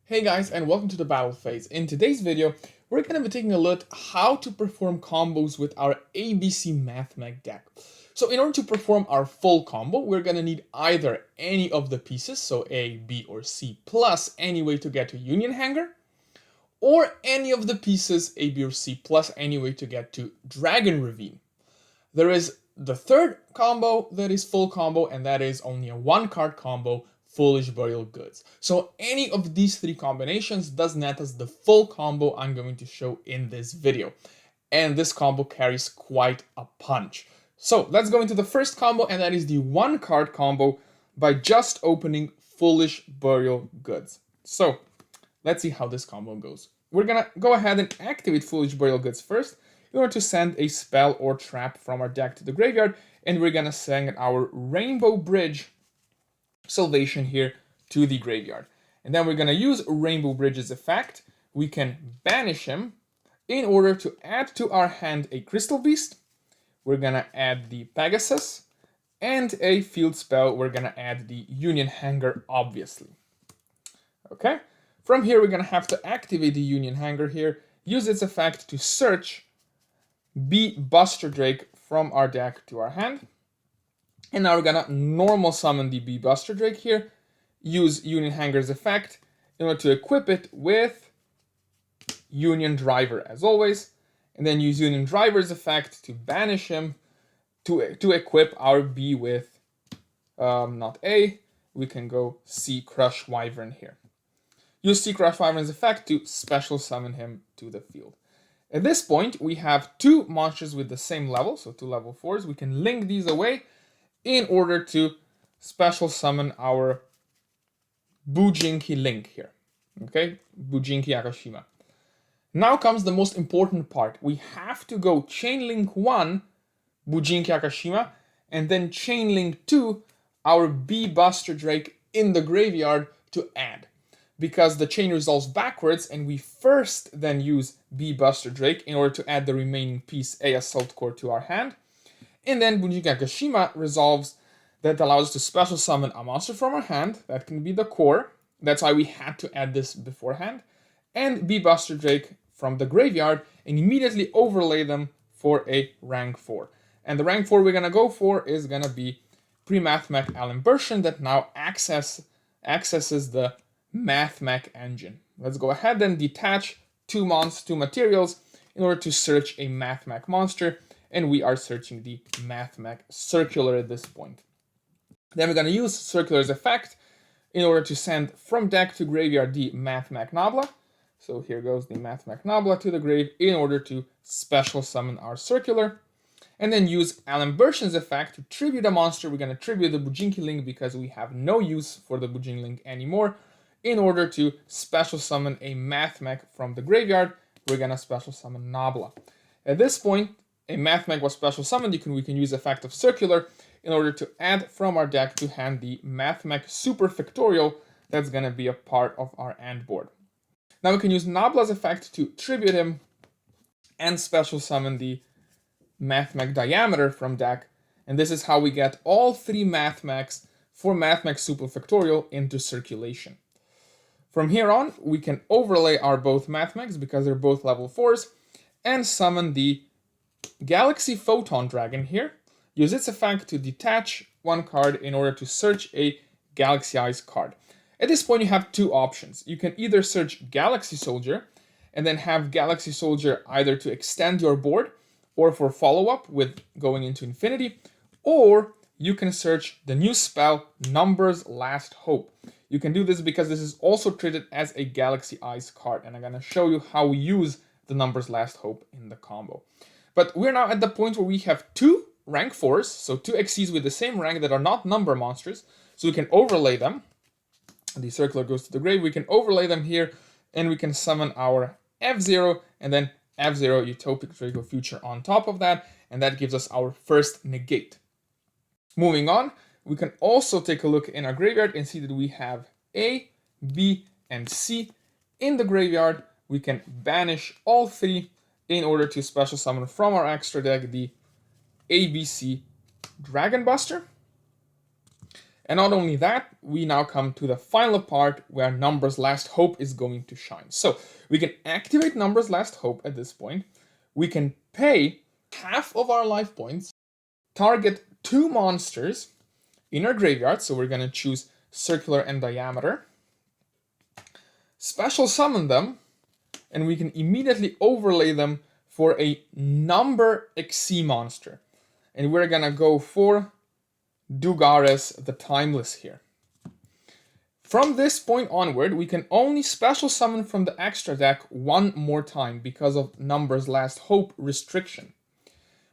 Hey guys, and welcome to the battle phase. In today's video, we're going to be taking a look at how to perform combos with our ABC Mathmech deck. So in order to perform our full combo, we're going to need either any of the pieces, so A, B, or C, plus any way to get to Union Hangar, or any of the pieces A, B, or C, plus any way to get to Dragon Ravine. There is the third combo that is full combo, and that is only a one-card combo, Foolish Burial Goods. So any of these three combinations does net us the full combo I'm going to show in this video. And this combo carries quite a punch. So let's go into the first combo, and that is the one-card combo by just opening Foolish Burial Goods. So let's see how this combo goes. We're gonna go ahead and activate Foolish Burial Goods first in order to send a spell or trap from our deck to the graveyard, and we're gonna send our Rainbow Bridge Salvation here to the graveyard. And then we're gonna use Rainbow Bridge's effect. We can banish him in order to add to our hand a Crystal Beast. We're gonna add the Pegasus, and a field spell, we're gonna add the Union Hangar, obviously. Okay, from here we're gonna have to activate the Union Hangar here, use its effect to search B Buster Drake from our deck to our hand. And now we're gonna normal summon the B Buster Drake here, use Union Hangar's effect in order to equip it with Union Driver as always, and then use Union Driver's effect to banish him to equip our B with not A, we can go C Crush Wyvern here. Use C Crush Wyvern's effect to special summon him to the field. At this point, we have two monsters with the same level, so two level 4s. We can link these away in order to special summon our Bujinki Link here. Okay, Bujinki Akashima. Now comes the most important part. We have to go Chain Link 1, Bujinki Akashima, and then Chain Link 2, our B Buster Drake in the graveyard to add. Because the chain resolves backwards, and we first then use B Buster Drake in order to add the remaining piece A Assault Core to our hand. And then Bujinki Akashima resolves that allows us to special summon a monster from our hand. That can be the core. That's why we had to add this beforehand. And B Buster Drake from the graveyard and immediately overlay them for a rank 4. And the rank 4 we're going to go for is going to be Primathmech Alembertian that now accesses the Mathmech engine. Let's go ahead and detach two materials in order to search a Mathmech monster, and we are searching the Mathmech Circular at this point. Then we're going to use Circular's effect in order to send from deck to graveyard the Mathmech Nabla. So here goes the Mathmech Nabla to the grave in order to special summon our Circular. And then use Alembertian's effect to tribute a monster. We're going to tribute the Bujinki Link because we have no use for the Bujinki Link anymore. In order to special summon a Mathmech from the graveyard, we're going to special summon Nabla. At this point, a Mathmech was special summoned. We can use effect of Circular in order to add from our deck to hand the Mathmech Superfactorial that's going to be a part of our end board. Now we can use Nabla's effect to tribute him and special summon the Mathmech Diameter from deck. And this is how we get all three Mathmechs for Mathmech Superfactorial into circulation. From here on, we can overlay our both Mathmechs because they're both level 4s and summon the Galaxy Photon Dragon here. Use its effect to detach one card in order to search a Galaxy Eyes card. At this point, you have two options. You can either search Galaxy Soldier and then have Galaxy Soldier either to extend your board or for follow-up with going into Infinity, or you can search the new spell Numbers Last Hope. You can do this because this is also treated as a Galaxy Eyes card, and I'm going to show you how we use the Numbers Last Hope in the combo. But we're now at the point where we have two rank 4s, so two Xyzs with the same rank that are not number monsters, so we can overlay them. The Circular goes to the grave, we can overlay them here, and we can summon our F0, and then F0 Utopic Draco Future on top of that, and that gives us our first negate. Moving on, we can also take a look in our graveyard and see that we have A, B, and C in the graveyard. We can banish all three in order to special summon from our extra deck the ABC Dragon Buster. And not only that, we now come to the final part where Numbers Last Hope is going to shine. So we can activate Numbers Last Hope at this point. We can pay half of our life points, target 2 monsters in our graveyard. So we're going to choose Circular and Diameter. Special summon them, and we can immediately overlay them for a number XC monster. And we're going to go for Dugares the Timeless here. From this point onward, we can only special summon from the extra deck one more time because of Numbers Last Hope restriction.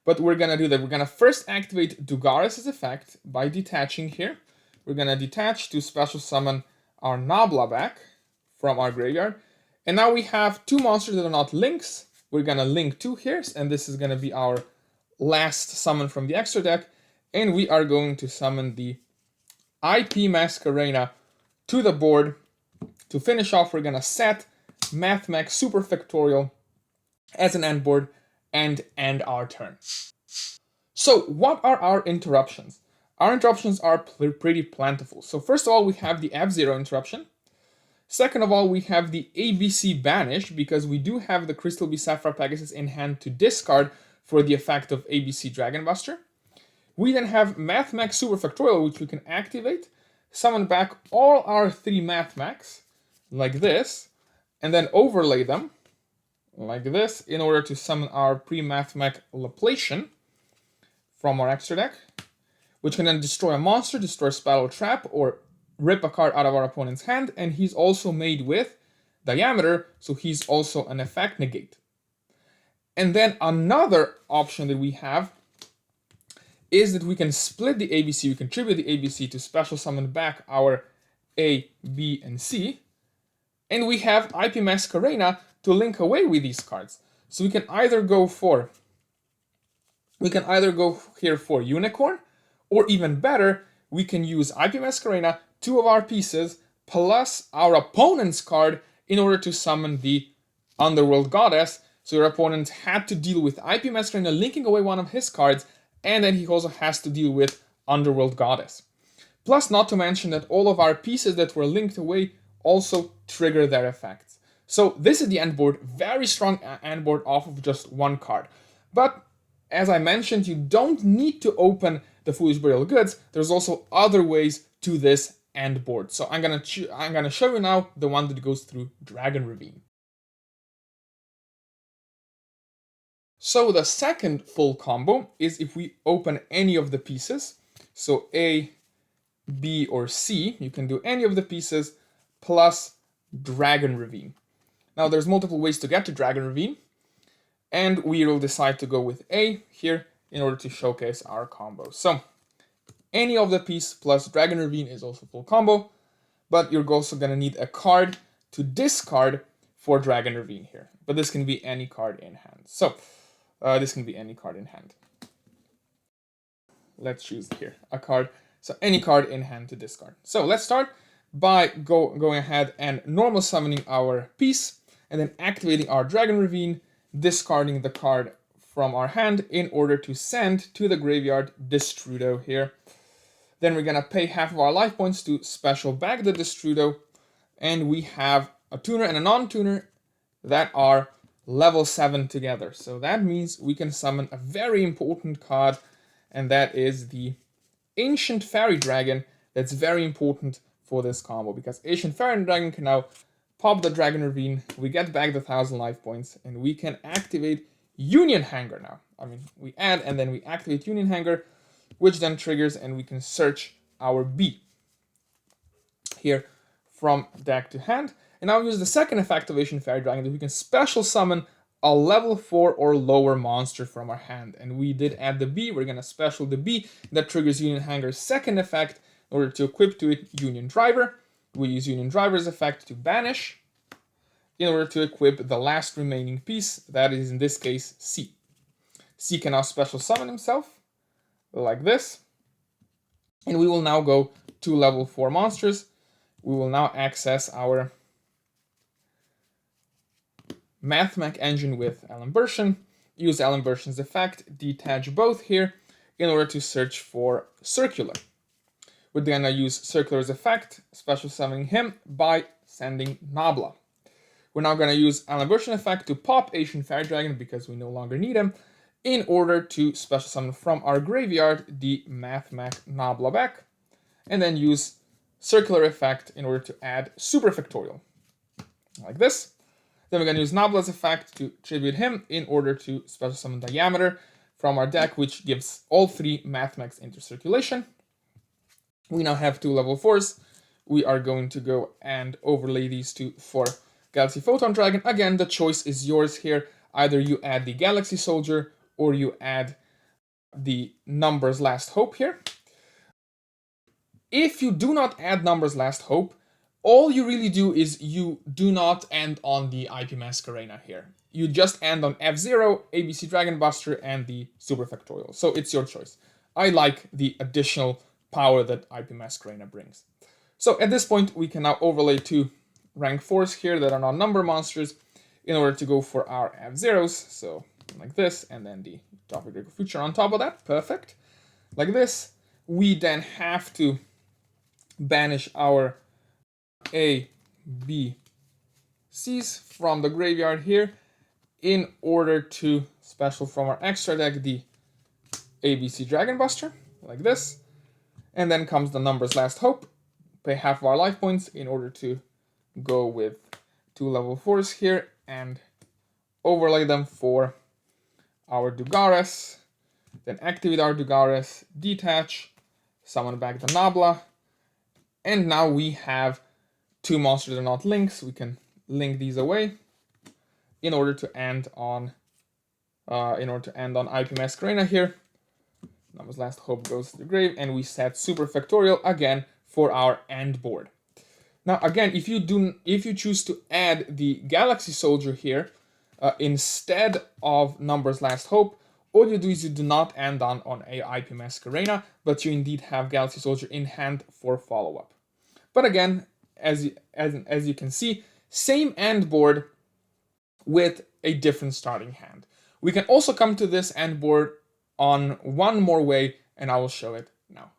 But we're going to do that. We're going to first activate Dugares' effect by detaching here. We're going to detach to special summon our Nabla back from our graveyard. And now we have 2 monsters that are not links. We're going to link 2 here, and this is going to be our last summon from the extra deck. And we are going to summon the IP Masquerena to the board. To finish off, we're going to set Mathmech Superfactorial as an end board and end our turn. So what are our interruptions? Our interruptions are pretty plentiful. So first of all, we have the F-Zero interruption. Second of all, we have the ABC Banish, because we do have the Crystal Bee Sapphire Pegasus in hand to discard for the effect of ABC Dragon Buster. We then have Mathmech Superfactorial, which we can activate, summon back all our 3 Mathmechs, like this, and then overlay them, like this, in order to summon our Primathmech Alembertian from our extra deck, which can then destroy a monster, destroy a spell or trap, or rip a card out of our opponent's hand, and he's also made with Diameter, so he's also an effect negate. And then another option that we have is that we can split the ABC, we contribute the ABC to special summon back our A, B, and C, and we have IP Masquerena to link away with these cards. So we can either go here for Unicorn, or even better, we can use IP Masquerena, 2 of our pieces, plus our opponent's card in order to summon the Underworld Goddess. So your opponent had to deal with IP Masquerena linking away one of his cards, and then he also has to deal with Underworld Goddess. Plus, not to mention that all of our pieces that were linked away also trigger their effects. So this is the end board, very strong end board off of just 1 card. But as I mentioned, you don't need to open the Foolish Burial Goods. There's also other ways to this end board. So I'm gonna show you now the one that goes through Dragon Ravine. So the second full combo is if we open any of the pieces. So A, B, or C, you can do any of the pieces plus Dragon Ravine. Now there's multiple ways to get to Dragon Ravine, and we will decide to go with A here in order to showcase our combo. So any of the piece plus Dragon Ravine is also full combo, but you're also going to need a card to discard for Dragon Ravine here. But this can be any card in hand. So this can be any card in hand. Let's choose here a card. So any card in hand to discard. So let's start by going ahead and normal summoning our piece, and then activating our Dragon Ravine, discarding the card from our hand in order to send to the graveyard Destrudo here. Then we're going to pay half of our life points to special back the Destrudo, and we have a tuner and a non-tuner that are level 7 together. So that means we can summon a very important card, and that is the Ancient Fairy Dragon. That's very important for this combo, because Ancient Fairy Dragon can now pop the Dragon Ravine, we get back the 1000 life points, and we can activate Union Hangar now. I mean, we add and then we activate Union Hangar, which then triggers, and we can search our B here from deck to hand. And now use the second effect of Ancient Fairy Dragon, that we can special summon a level 4 or lower monster from our hand. And we did add the B, we're going to special the B, that triggers Union Hangar's second effect in order to equip to it Union Driver. We use Union Driver's effect to banish in order to equip the last remaining piece, that is in this case C. C can now special summon himself, like this. And we will now go to level 4 monsters. We will now access our Mathmech engine with Alembertian, use Alembertian's effect, detach both here in order to search for Circular, we're gonna use Circular's effect, special summoning him by sending Nabla. We're now gonna use Alembertian effect to pop Ancient Fairy Dragon because we no longer need him, in order to special summon from our graveyard the Mathmech Nabla back, and then use Circular effect in order to add Superfactorial, like this. Then we're going to use Nabla's effect to tribute him in order to special summon Diameter from our deck, which gives all 3 Mathmechs into circulation. We now have 2 level 4s. We are going to go and overlay these 2 for Galaxy Photon Dragon. Again, the choice is yours here. Either you add the Galaxy Soldier or you add the Numbers Last Hope here. If you do not add Numbers Last Hope, all you really do is you do not end on the IP Masquerena here. You just end on F0, ABC Dragon Buster, and the Superfactorial. So it's your choice. I like the additional power that IP Masquerena brings. So at this point, we can now overlay 2 rank 4s here that are non-number monsters in order to go for our F0s. So like this, and then the Utopic Draco Future on top of that. Perfect. Like this. We then have to banish our A, B, C's from the graveyard here in order to special from our extra deck the ABC Dragon Buster, like this. And then comes the Numbers Last Hope. Pay half of our life points in order to go with 2 level 4s here and overlay them for our Dugares. Then activate our Dugares, detach, summon back the Nabla. And now we have 2 monsters that are not links. We can link these away in order to end on IP Masquerena here. Numbers Last Hope goes to the grave, and we set Superfactorial again for our end board. Now again, if you choose to add the Galaxy Soldier here instead of Numbers Last Hope, all you do is you do not end on IP Masquerena, but you indeed have Galaxy Soldier in hand for follow-up. But again, as you can see, same end board with a different starting hand. We can also come to this end board on one more way, and I will show it now.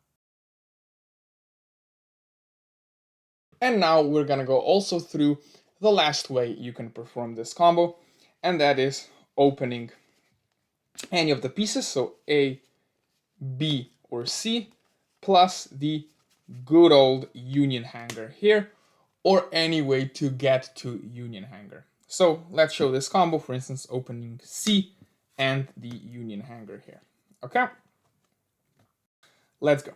And now we're gonna go also through the last way you can perform this combo, and that is opening any of the pieces, so A, B, or C, plus the good old Union Hangar here, or any way to get to Union Hangar. So let's show this combo, for instance, opening C and the Union Hangar here. Okay, let's go.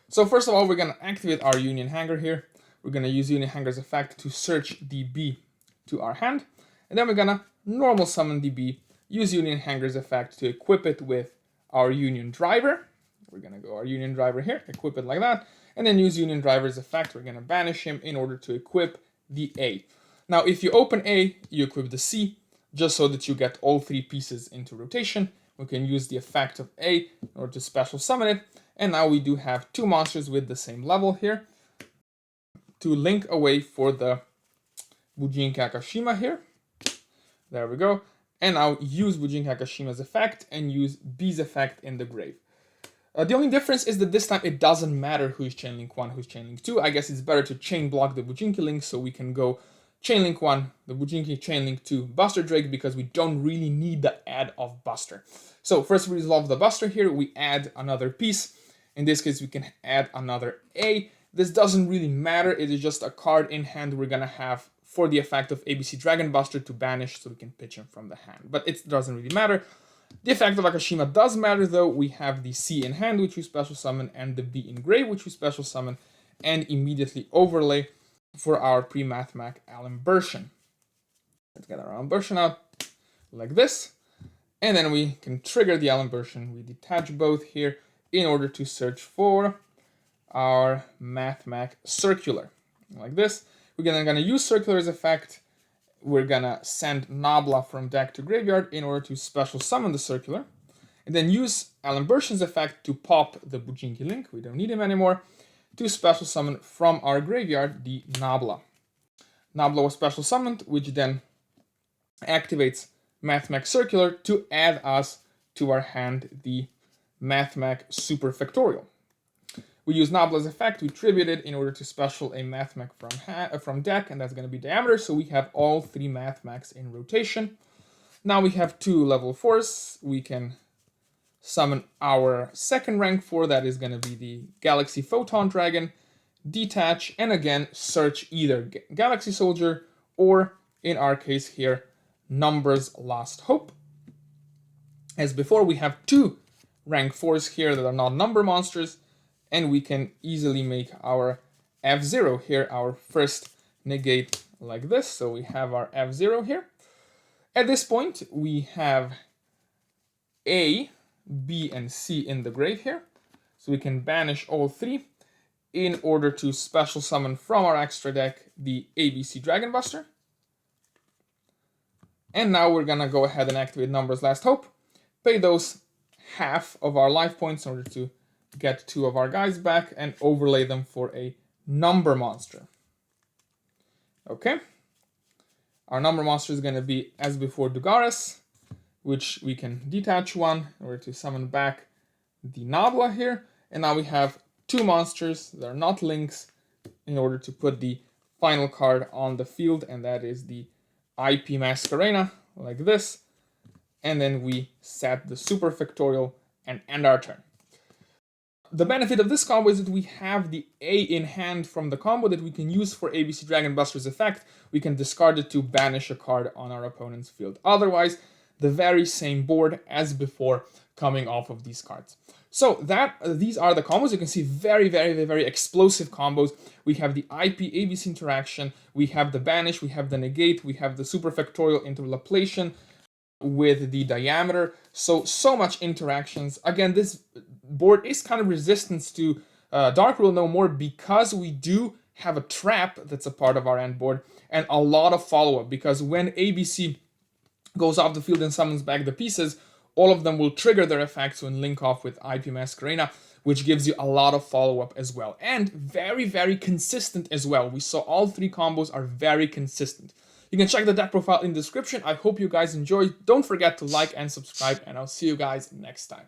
So first of all, we're gonna activate our Union Hangar here. We're gonna use Union Hangar's effect to search the B to our hand, and then we're gonna normal summon the B, use Union Hangar's effect to equip it with our Union Driver. We're gonna go our Union Driver here, equip it like that, and then use Union Driver's effect. We're gonna banish him in order to equip the A. Now, if you open A, you equip the C, just so that you get all 3 pieces into rotation. We can use the effect of A in order to special summon it, and now we do have 2 monsters with the same level here to link away for the Bujin Kakashima here. There we go. And now use Bujin Kakashima's effect and use B's effect in the grave. The only difference is that this time it doesn't matter who is Chainlink 1, who's Chainlink 2. I guess it's better to chain block the Bujinki link, so we can go Chainlink 1, the Bujinki, Chainlink 2, Buster Drake, because we don't really need the add of Buster. So first we resolve the Buster here, we add another piece. In this case, we can add another A. This doesn't really matter, it is just a card in hand we're gonna have for the effect of ABC Dragon Buster to banish, so we can pitch him from the hand. But it doesn't really matter. The effect of Akashima does matter though. We have the C in hand, which we special summon, and the B in grave, which we special summon, and immediately overlay for our Primathmech Alembertian. Let's get our Alembertian out like this, and then we can trigger the Alembertian. We detach both here in order to search for our Mathmech Circular, like this. We're gonna use Circular's effect. We're gonna send Nabla from deck to graveyard in order to special summon the Circular, and then use Alembertian's effect to pop the Bujinki link, we don't need him anymore, to special summon from our graveyard the Nabla. Nabla was special summoned, which then activates Mathmech Circular to add us to our hand the Mathmech Superfactorial. We use Nabla's effect, we tribute it in order to special a Mathmech from deck, and that's going to be Diameter, so we have all 3 Mathmechs in rotation. Now we have 2 level 4s, we can summon our second rank 4, that is going to be the Galaxy Photon Dragon, detach, and again search either Galaxy Soldier or, in our case here, Numbers Last Hope. As before, we have 2 rank 4s here that are not number monsters, and we can easily make our F0 here, our first negate like this. So we have our F0 here. At this point, we have A, B, and C in the grave here. So we can banish all 3 in order to special summon from our extra deck the ABC Dragon Buster. And now we're gonna go ahead and activate Numbers Last Hope, pay those half of our life points in order to get 2 of our guys back, and overlay them for a number monster. Okay. Our number monster is going to be, as before, Dugaris, which we can detach 1 in order to summon back the Nabla here. And now we have 2 monsters that are not links in order to put the final card on the field, and that is the IP Masquerena, like this. And then we set the Superfactorial and end our turn. The benefit of this combo is that we have the A in hand from the combo that we can use for ABC Dragon Buster's effect. We can discard it to banish a card on our opponent's field. Otherwise, the very same board as before coming off of these cards. So these are the combos. You can see very, very, very explosive combos. We have the IP ABC interaction, we have the banish, we have the negate, we have the Superfactorial interpolation with the Diameter. So much interactions. Again, this board is kind of resistant to Dark Rule No More because we do have a trap that's a part of our end board and a lot of follow-up, because when ABC goes off the field and summons back the pieces, all of them will trigger their effects and link off with IP Masquerena, which gives you a lot of follow-up as well. And very, very consistent as well. We saw all 3 combos are very consistent. You can check the deck profile in the description. I hope you guys enjoyed. Don't forget to like and subscribe, and I'll see you guys next time.